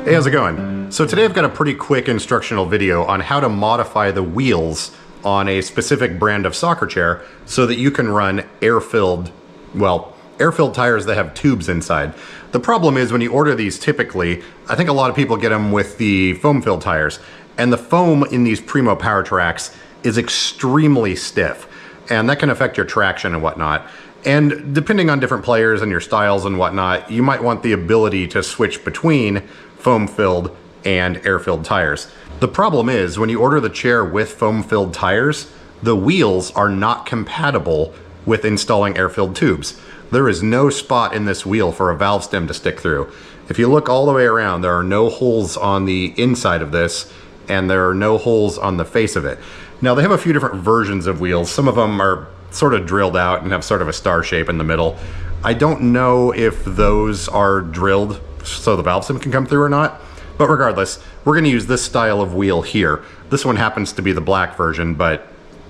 Hey, how's it going? So today I've got a pretty quick instructional video on how to modify the wheels on a specific brand of soccer chair so that you can run air-filled tires that have tubes inside. The problem is when you order these typically, I think a lot of people get them with the foam-filled tires, and the foam in these Primo Power Tracks is extremely stiff, and that can affect your traction and whatnot. And depending on different players and your styles and whatnot, you might want the ability to switch between foam-filled and air-filled tires. The problem is when you order the chair with foam-filled tires, the wheels are not compatible with installing air-filled tubes. There is no spot in this wheel for a valve stem to stick through. If you look all the way around, there are no holes on the inside of this, and there are no holes on the face of it. Now, they have a few different versions of wheels. Some of them are sort of drilled out and have sort of a star shape in the middle. I don't know if those are drilled so the valve stem can come through or not, but regardless, we're going to use this style of wheel here. This one happens to be the black version, but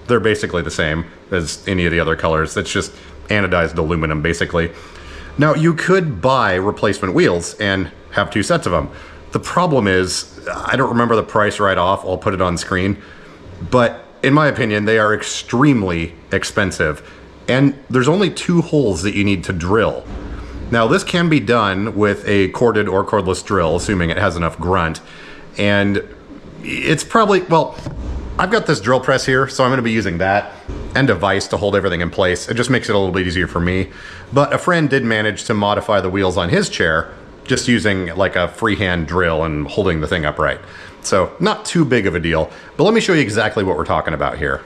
they're basically the same as any of the other colors. It's just anodized aluminum, basically. Now, you could buy replacement wheels and have two sets of them. The problem is, I don't remember the price right off, I'll put it on screen, but in my opinion, they are extremely expensive, and there's only two holes that you need to drill. Now, this can be done with a corded or cordless drill, assuming it has enough grunt, and it's probably, well, I've got this drill press here, so I'm going to be using that and a vise to hold everything in place. It just makes it a little bit easier for me, but a friend did manage to modify the wheels on his chair just using like a freehand drill and holding the thing upright. So not too big of a deal, but let me show you exactly what we're talking about here.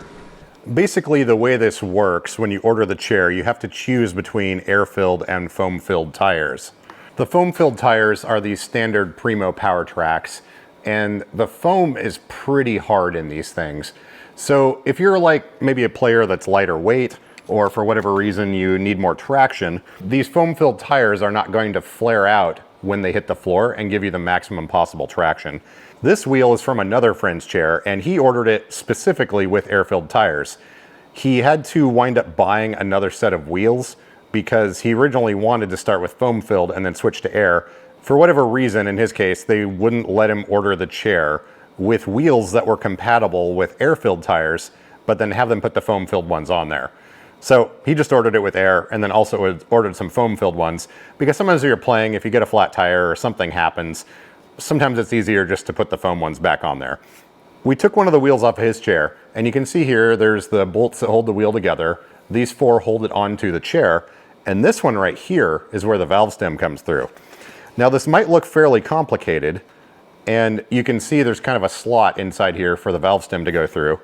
Basically, the way this works, when you order the chair, you have to choose between air-filled and foam-filled tires. The foam-filled tires are these standard Primo Power Tracks, and the foam is pretty hard in these things. So if you're like maybe a player that's lighter weight, or for whatever reason you need more traction, these foam-filled tires are not going to flare out when they hit the floor and give you the maximum possible traction. This wheel is from another friend's chair, and he ordered it specifically with air-filled tires. He had to wind up buying another set of wheels because he originally wanted to start with foam-filled and then switch to air. For whatever reason, in his case, they wouldn't let him order the chair with wheels that were compatible with air-filled tires, but then have them put the foam-filled ones on there. So he just ordered it with air and then also ordered some foam-filled ones because sometimes when you're playing, if you get a flat tire or something happens, sometimes it's easier just to put the foam ones back on there. We took one of the wheels off of his chair, and you can see here there's the bolts that hold the wheel together. These four hold it onto the chair, and this one right here is where the valve stem comes through. Now, this might look fairly complicated, and you can see there's kind of a slot inside here for the valve stem to go through.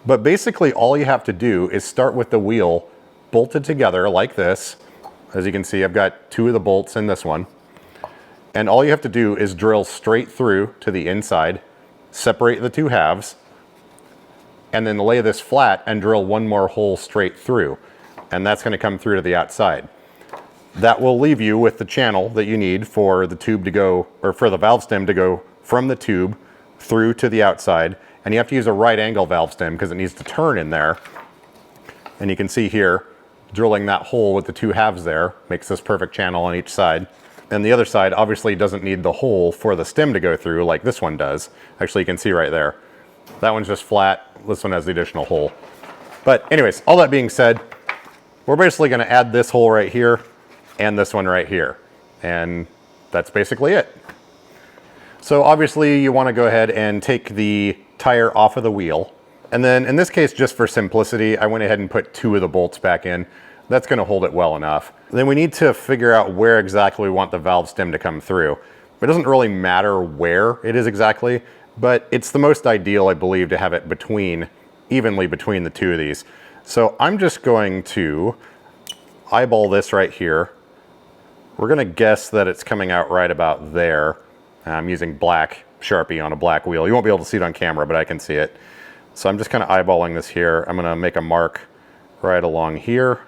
But basically all you have to do is start with the wheel bolted together like this. As you can see, I've got two of the bolts in this one. And all you have to do is drill straight through to the inside, separate the two halves, and then lay this flat and drill one more hole straight through. And that's going to come through to the outside. That will leave you with the channel that you need for the tube to go, or for the valve stem to go from the tube through to the outside. And you have to use a right angle valve stem because it needs to turn in there. And you can see here, drilling that hole with the two halves there makes this perfect channel on each side. And the other side obviously doesn't need the hole for the stem to go through like this one does. Actually, you can see right there. That one's just flat. This one has the additional hole. But anyways, all that being said, we're basically going to add this hole right here and this one right here. And that's basically it. So obviously you want to go ahead and take the tire off of the wheel. And then in this case, just for simplicity, I went ahead and put two of the bolts back in. That's going to hold it well enough. Then we need to figure out where exactly we want the valve stem to come through. It doesn't really matter where it is exactly, but it's the most ideal, I believe, to have it evenly between the two of these. So I'm just going to eyeball this right here. We're going to guess that it's coming out right about there. I'm using black Sharpie on a black wheel. You won't be able to see it on camera, but I can see it. So I'm just kind of eyeballing this here. I'm going to make a mark right along here.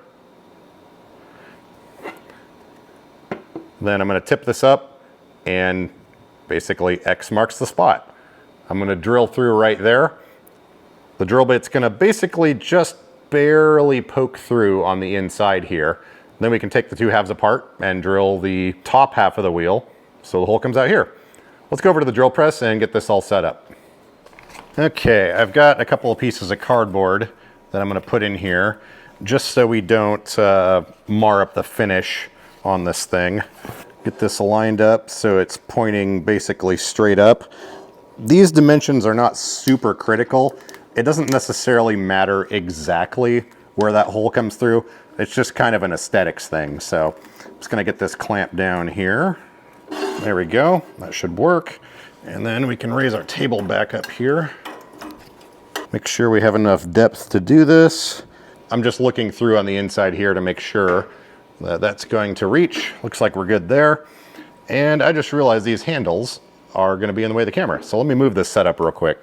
Then I'm going to tip this up and basically X marks the spot. I'm going to drill through right there. The drill bit's going to basically just barely poke through on the inside here. Then we can take the two halves apart and drill the top half of the wheel so the hole comes out here. let's go over to the drill press and get this all set up. Okay, I've got a couple of pieces of cardboard that I'm going to put in here just so we don't mar up the finish on this thing. Get this lined up so it's pointing basically straight up. These dimensions are not super critical. It doesn't necessarily matter exactly where that hole comes through. It's just kind of an aesthetics thing. So I'm just going to get this clamp down here. There we go. That should work. And then we can raise our table back up here. Make sure we have enough depth to do this. I'm just looking through on the inside here to make sure that that's going to reach. Looks like we're good there. And I just realized these handles are going to be in the way of the camera. So let me move this setup real quick.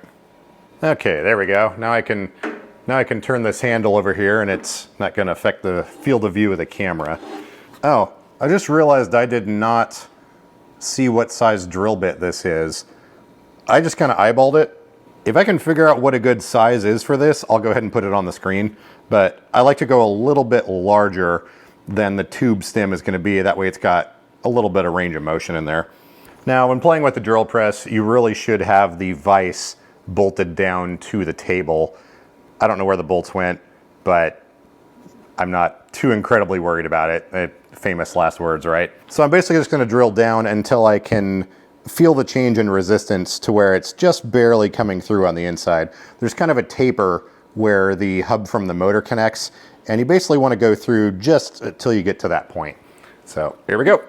Okay, there we go. Now I can turn this handle over here and it's not going to affect the field of view of the camera. Oh, I just realized I did not see what size drill bit this is. I just kind of eyeballed it. If I can figure out what a good size is for this, I'll go ahead and put it on the screen. But I like to go a little bit larger than the tube stem is going to be. That way it's got a little bit of range of motion in there. Now, when playing with the drill press, you really should have the vise bolted down to the table. I don't know where the bolts went, but I'm not too incredibly worried about it. Famous last words, right? So I'm basically just going to drill down until I can feel the change in resistance to where it's just barely coming through on the inside. There's kind of a taper where the hub from the motor connects, and you basically want to go through just until you get to that point. So here we go.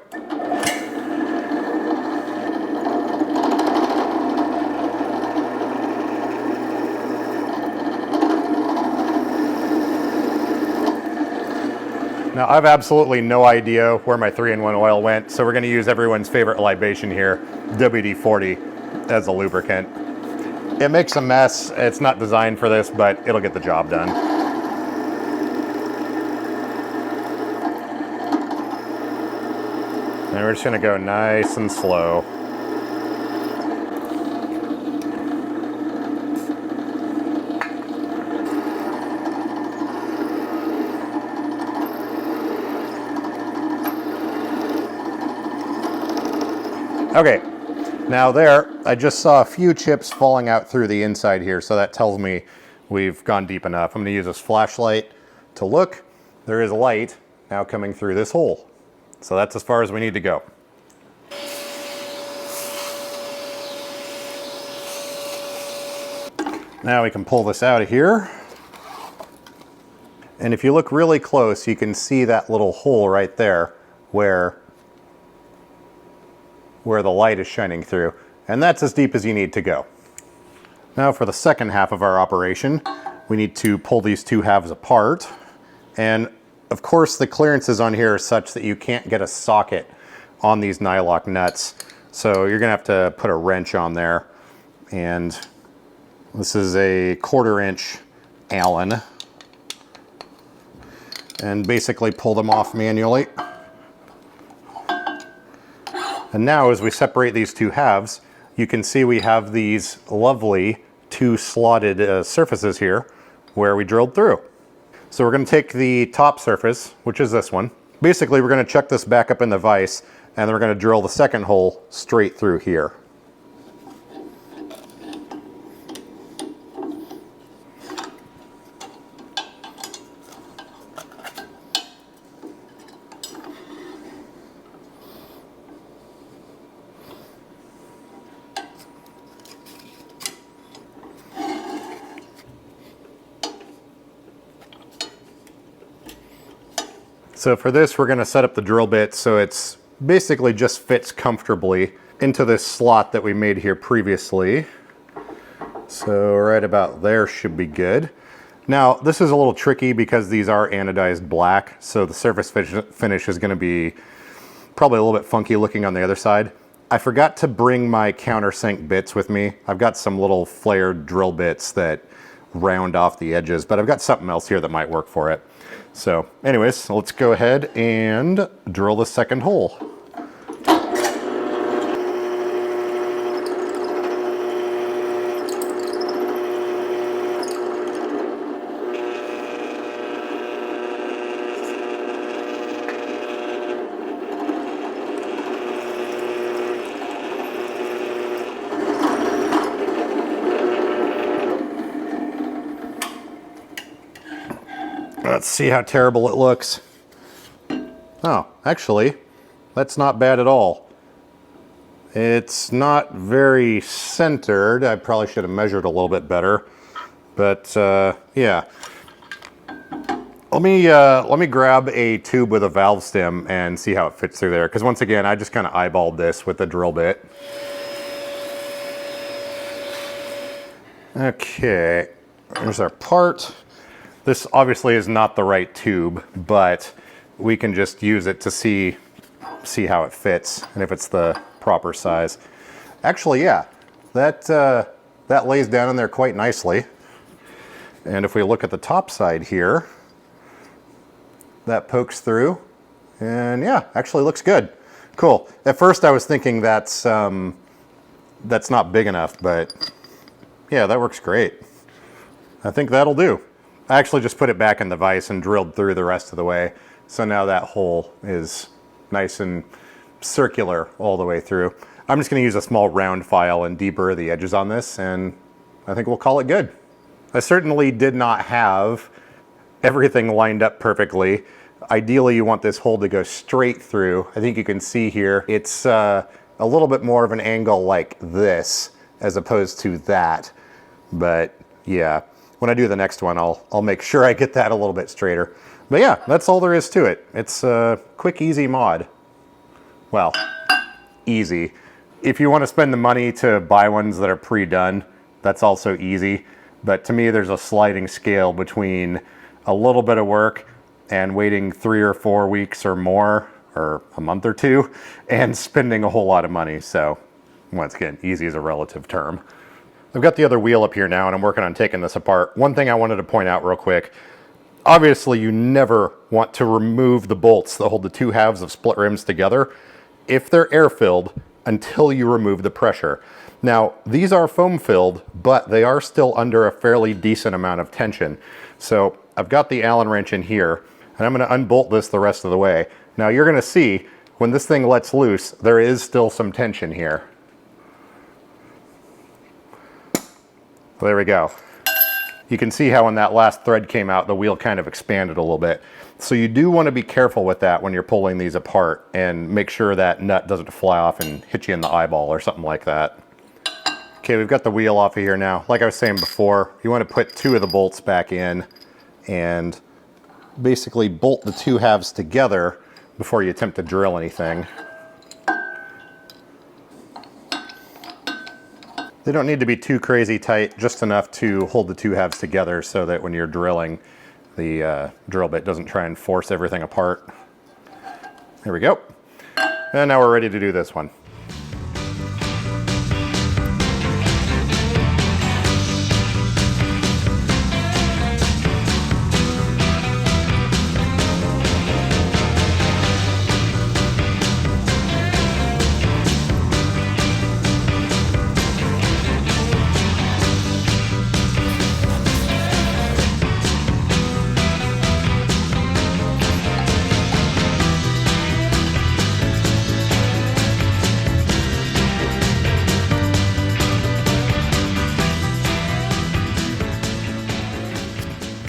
Now, I've absolutely no idea where my 3-in-1 oil went, so we're going to use everyone's favorite libation here, WD-40, as a lubricant. It makes a mess. It's not designed for this, but it'll get the job done. And we're just going to go nice and slow. Okay, now there, I just saw a few chips falling out through the inside here, so that tells me we've gone deep enough. I'm going to use this flashlight to look. There is light now coming through this hole. So that's as far as we need to go. Now we can pull this out of here. And if you look really close, you can see that little hole right there where the light is shining through, and that's as deep as you need to go. Now for the second half of our operation, we need to pull these two halves apart, and of course the clearances on here are such that you can't get a socket on these nylock nuts, so you're gonna have to put a wrench on there, and this is a 1/4 inch Allen, and basically pull them off manually. And now as we separate these two halves, you can see we have these lovely two slotted surfaces here where we drilled through. So we're going to take the top surface, which is this one. Basically, we're going to chuck this back up in the vise, and then we're going to drill the second hole straight through here. So for this, we're going to set up the drill bit so it's basically just fits comfortably into this slot that we made here previously. So right about there should be good. Now this is a little tricky because these are anodized black, so the surface finish is going to be probably a little bit funky looking on the other side. I forgot to bring my countersink bits with me. I've got some little flared drill bits that round off the edges, but I've got something else here that might work for it. So anyways, let's go ahead and drill the second hole. Let's see how terrible it looks. Oh, actually, that's not bad at all. It's not very centered. I probably should have measured a little bit better, but yeah. Let me grab a tube with a valve stem and see how it fits through there. Because once again, I just kind of eyeballed this with the drill bit. Okay, there's our part. This obviously is not the right tube, but we can just use it to see how it fits and if it's the proper size. Actually, yeah, that lays down in there quite nicely. And if we look at the top side here, that pokes through, and yeah, actually looks good. Cool. At first I was thinking that's not big enough, but yeah, that works great. I think that'll do. I actually just put it back in the vise and drilled through the rest of the way. So now that hole is nice and circular all the way through. I'm just gonna use a small round file and deburr the edges on this, and I think we'll call it good. I certainly did not have everything lined up perfectly. Ideally, you want this hole to go straight through. I think you can see here, it's a little bit more of an angle like this as opposed to that. But yeah, when I do the next one, I'll make sure I get that a little bit straighter. But yeah, that's all there is to it. It's a quick, easy mod. Well, easy. If you want to spend the money to buy ones that are pre-done, that's also easy. But to me, there's a sliding scale between a little bit of work and waiting 3 or 4 weeks or more, or a month or two, and spending a whole lot of money. So once again, easy is a relative term. I've got the other wheel up here now, and I'm working on taking this apart. One thing I wanted to point out real quick, obviously you never want to remove the bolts that hold the two halves of split rims together if they're air-filled until you remove the pressure. Now, these are foam-filled, but they are still under a fairly decent amount of tension. So I've got the Allen wrench in here, and I'm going to unbolt this the rest of the way. Now you're going to see when this thing lets loose, there is still some tension here. There we go. You can see how when that last thread came out, the wheel kind of expanded a little bit. So you do want to be careful with that when you're pulling these apart, and make sure that nut doesn't fly off and hit you in the eyeball or something like that. Okay, we've got the wheel off of here now. Like I was saying before, you want to put 2 of the bolts back in and basically bolt the 2 halves together before you attempt to drill anything. They don't need to be too crazy tight, just enough to hold the 2 halves together so that when you're drilling, the drill bit doesn't try and force everything apart. There we go. And now we're ready to do this one.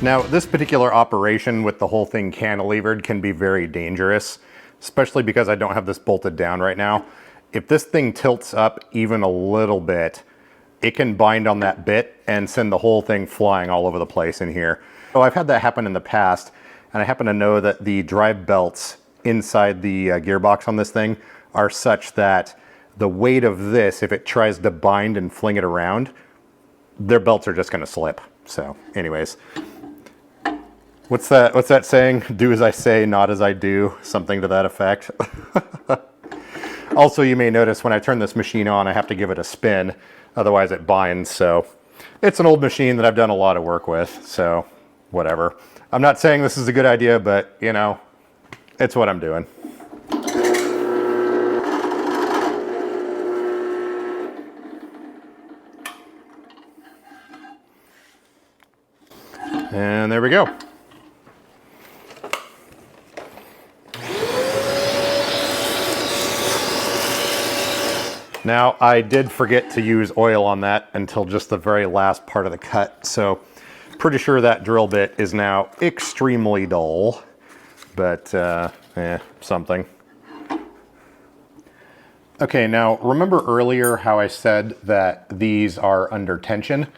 Now, this particular operation with the whole thing cantilevered can be very dangerous, especially because I don't have this bolted down right now. If this thing tilts up even a little bit, it can bind on that bit and send the whole thing flying all over the place in here. So I've had that happen in the past, and I happen to know that the drive belts inside the gearbox on this thing are such that the weight of this, if it tries to bind and fling it around, their belts are just going to slip. So anyways, what's that saying? Do as I say, not as I do. Something to that effect. Also, you may notice when I turn this machine on, I have to give it a spin. Otherwise it binds. So it's an old machine that I've done a lot of work with. So whatever. I'm not saying this is a good idea, but you know, it's what I'm doing. And there we go. Now, I did forget to use oil on that until just the very last part of the cut, so Pretty sure that drill bit is now extremely dull, but something. Okay, now remember earlier how I said that these are under tension?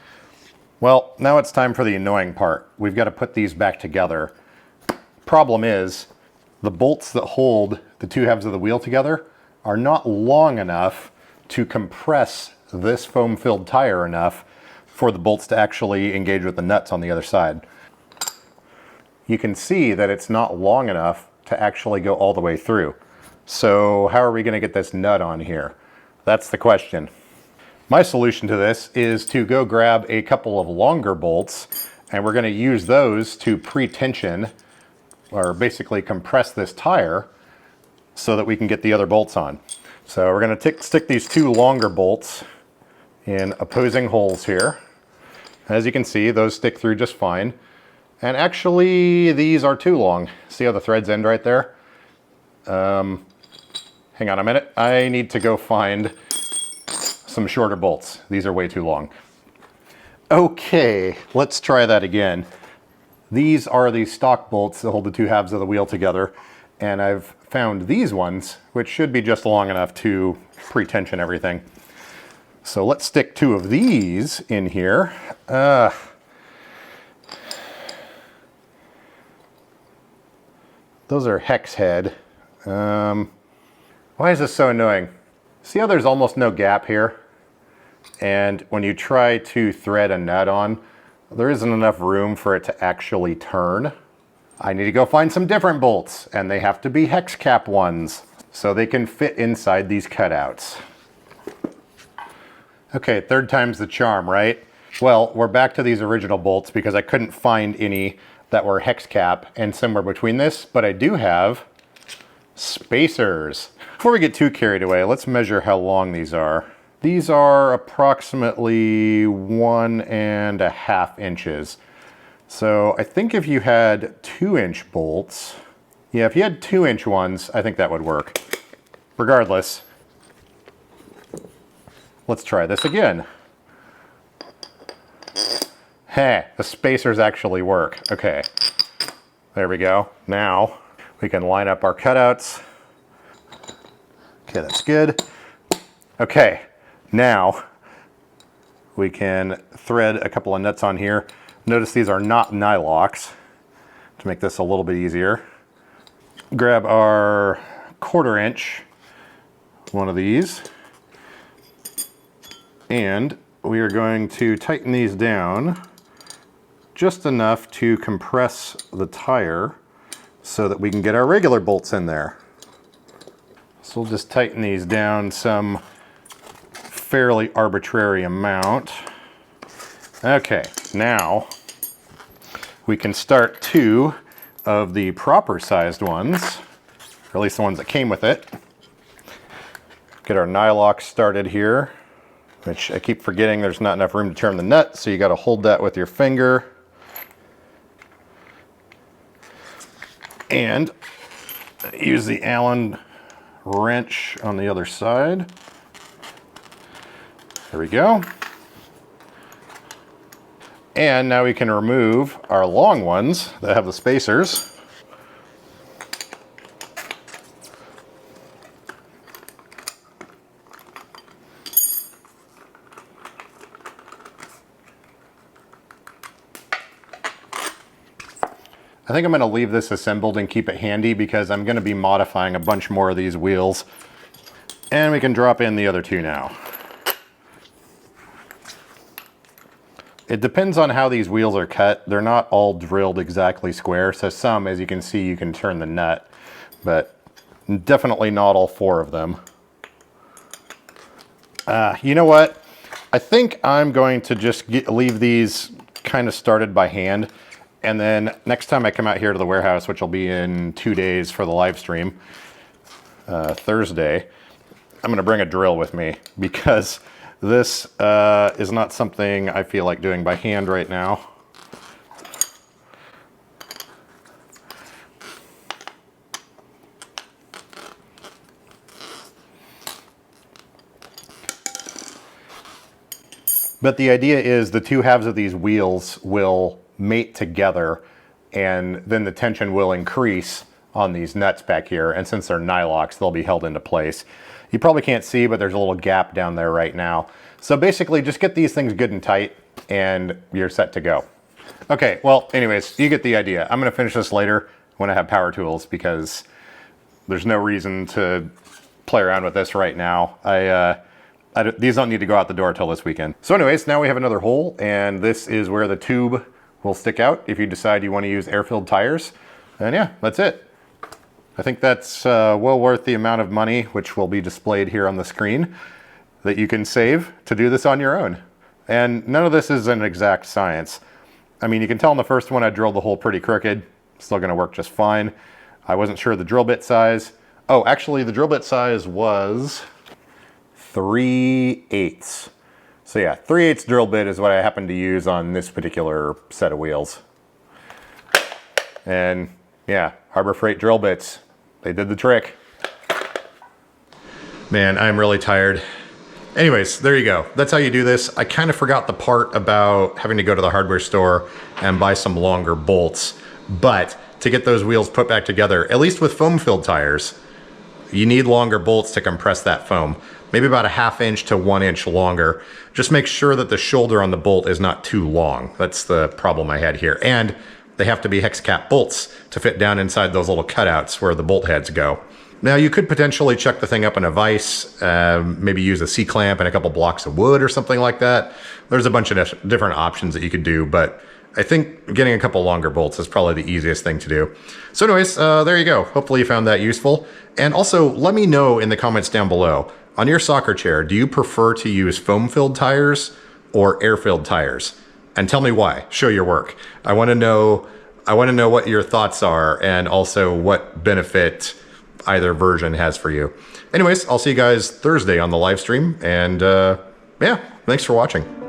Well, now it's time for the annoying part. We've got to put these back together. Problem is, the bolts that hold the two halves of the wheel together are not long enough to compress this foam-filled tire enough for the bolts to actually engage with the nuts on the other side. You can see that it's not long enough to actually go all the way through. So how are we going to get this nut on here? That's the question. My solution to this is to go grab a couple of longer bolts, and we're going to use those to pre-tension or basically compress this tire so that we can get the other bolts on. So we're going to stick these two longer bolts in opposing holes here. As you can see, those stick through just fine. And actually, these are too long. See how the threads end right there? Hang on a minute. I need to go find some shorter bolts. These are way too long. Okay, let's try that again. These are the stock bolts that hold the two halves of the wheel together. And I've found these ones, which should be just long enough to pre-tension everything. So let's stick two of these in here. Those are hex head. Why is this so annoying? See how there's almost no gap here? And when you try to thread a nut on, there isn't enough room for it to actually turn. I need to go find some different bolts, and they have to be hex cap ones, so they can fit inside these cutouts. Okay, third time's the charm, right? Well, we're back to these original bolts because I couldn't find any that were hex cap and somewhere between this, but I do have spacers. Before we get too carried away, let's measure how long these are. These are approximately 1.5 inches. So I think if you had 2-inch bolts, yeah, if you had 2-inch ones, I think that would work. Regardless, let's try this again. Hey, the spacers actually work. Okay, there we go. Now we can line up our cutouts. Okay, that's good. Okay, now we can thread a couple of nuts on here. Notice these are not nylocks to make this a little bit easier. Grab our 1/4 inch, one of these, and we are going to tighten these down just enough to compress the tire so that we can get our regular bolts in there. So we'll just tighten these down some fairly arbitrary amount. Okay, now we can start two of the proper sized ones, or at least the ones that came with it. Get our nylock started here, which I keep forgetting there's not enough room to turn the nut, so you got to hold that with your finger. And use the Allen wrench on the other side. There we go. And now we can remove our long ones that have the spacers. I think I'm going to leave this assembled and keep it handy because I'm going to be modifying a bunch more of these wheels. And we can drop in the other two now. It depends on how these wheels are cut. They're not all drilled exactly square, so some, as you can see, you can turn the nut, but definitely not all 4 of them. You know what? I think I'm going to just leave these kind of started by hand, and then next time I come out here to the warehouse, which will be in 2 days for the live stream, Thursday, I'm going to bring a drill with me because this is not something I feel like doing by hand right now. But the idea is the two halves of these wheels will mate together, and then the tension will increase on these nuts back here. And since they're nylocks, they'll be held into place. You probably can't see, but there's a little gap down there right now. So basically just get these things good and tight and you're set to go. Okay, well, anyways, you get the idea. I'm gonna finish this later when I have power tools because there's no reason to play around with this right now. These don't need to go out the door till this weekend. So anyways, now we have another hole, and this is where the tube will stick out if you decide you want to use air-filled tires. And yeah, that's it. I think that's well worth the amount of money, which will be displayed here on the screen, that you can save to do this on your own. And none of this is an exact science. I mean, you can tell in the first one I drilled the hole pretty crooked. Still gonna work just fine. I wasn't sure the drill bit size. Oh, actually the drill bit size was 3/8. So yeah, 3/8 drill bit is what I happen to use on this particular set of wheels. And yeah, Harbor Freight drill bits, they did the trick. Man, I'm really tired. Anyways, there you go. That's how you do this. I kind of forgot the part about having to go to the hardware store and buy some longer bolts. But to get those wheels put back together, at least with foam-filled tires, you need longer bolts to compress that foam. Maybe about a 1/2 inch to 1 inch longer. Just make sure that the shoulder on the bolt is not too long. That's the problem I had here. And they have to be hex cap bolts to fit down inside those little cutouts where the bolt heads go. Now you could potentially chuck the thing up in a vise, maybe use a C-clamp and a couple blocks of wood or something like that. There's a bunch of different options that you could do, but I think getting a couple longer bolts is probably the easiest thing to do. So anyways, there you go. Hopefully you found that useful. And also let me know in the comments down below, on your soccer chair, do you prefer to use foam-filled tires or air-filled tires? And tell me why. Show your work. I want to know what your thoughts are and also what benefit either version has for you. Anyways, I'll see you guys Thursday on the live stream, and yeah, thanks for watching.